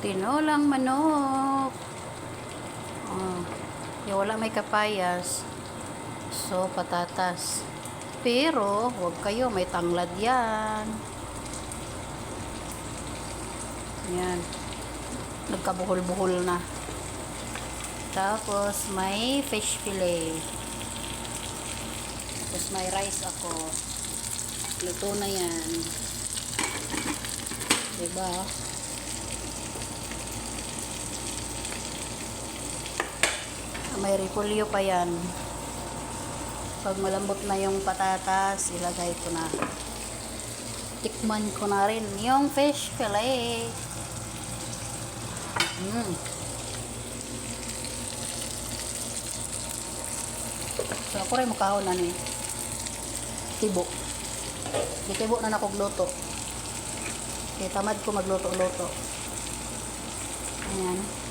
Tinolang manok. Oh, yung wala may kapayas. So, patatas. Pero, huwag kayo, may tanglad yan. Yan. Nagkabuhol-buhol na. Tapos, may fish fillet. Tapos, may rice ako. Luto na yan. Diba? May repolyo pa yan. Pag malambot na yung patatas, ilagay ko na. Tikman ko na rin yung fish fillet. So, ako rin makahon na ni tibo. Tibo na nakogluto. Kaya tamad ko magluto-luto. Ayan.